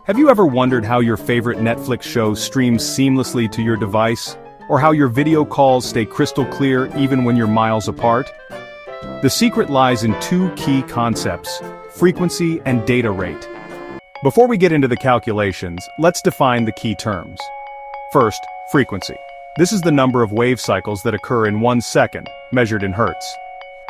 Have you ever wondered how your favorite Netflix show streams seamlessly to your device? Or how your video calls stay crystal clear even when you're miles apart? The secret lies in two key concepts: frequency and data rate. Before we get into the calculations, let's define the key terms. First, frequency. This is the number of wave cycles that occur in 1 second, measured in hertz.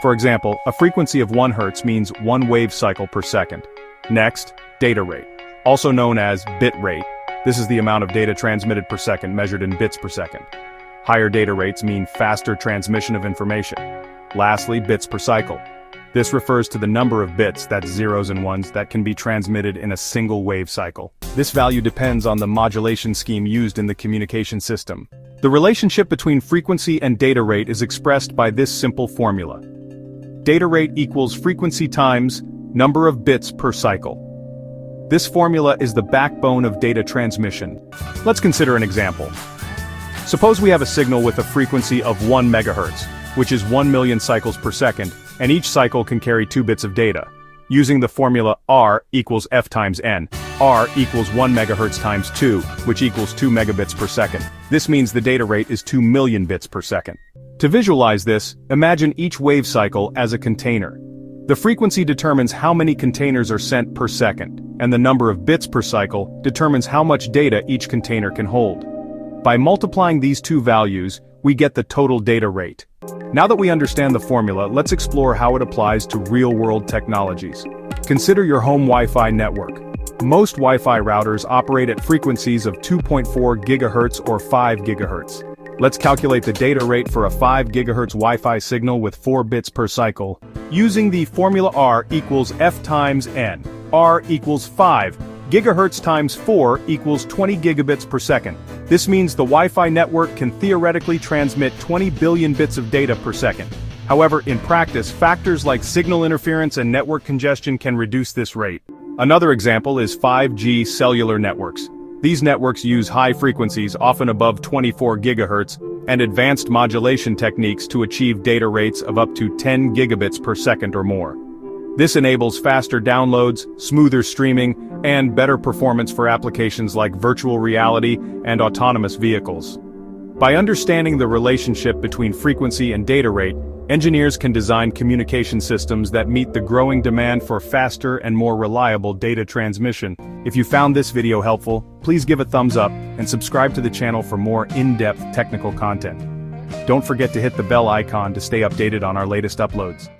For example, a frequency of 1 hertz means 1 wave cycle per second. Next, data rate, also known as bit rate. This is the amount of data transmitted per second measured in bits per second. Higher data rates mean faster transmission of information. Lastly, bits per cycle. This refers to the number of bits, that's zeros and ones, that can be transmitted in a single wave cycle. This value depends on the modulation scheme used in the communication system. The relationship between frequency and data rate is expressed by this simple formula. Data rate equals frequency times number of bits per cycle. This formula is the backbone of data transmission. Let's consider an example. Suppose we have a signal with a frequency of 1 megahertz, which is 1 million cycles per second, and each cycle can carry 2 bits of data. Using the formula R equals F times N, R equals 1 megahertz times 2, which equals 2 megabits per second. This means the data rate is 2 million bits per second. To visualize this, imagine each wave cycle as a container. The frequency determines how many containers are sent per second, and the number of bits per cycle determines how much data each container can hold. By multiplying these two values, we get the total data rate. Now that we understand the formula, let's explore how it applies to real-world technologies. Consider your home Wi-Fi network. Most Wi-Fi routers operate at frequencies of 2.4 GHz or 5 GHz. Let's calculate the data rate for a 5 GHz Wi-Fi signal with 4 bits per cycle. Using the formula R equals F times N, R equals 5. Gigahertz times 4 equals 20 gigabits per second. This means the Wi-Fi network can theoretically transmit 20 billion bits of data per second. However, in practice, factors like signal interference and network congestion can reduce this rate. Another example is 5G cellular networks. These networks use high frequencies, often above 24 gigahertz, and advanced modulation techniques to achieve data rates of up to 10 gigabits per second or more. This enables faster downloads, smoother streaming, and better performance for applications like virtual reality and autonomous vehicles. By understanding the relationship between frequency and data rate, engineers can design communication systems that meet the growing demand for faster and more reliable data transmission. If you found this video helpful, please give a thumbs up and subscribe to the channel for more in-depth technical content. Don't forget to hit the bell icon to stay updated on our latest uploads.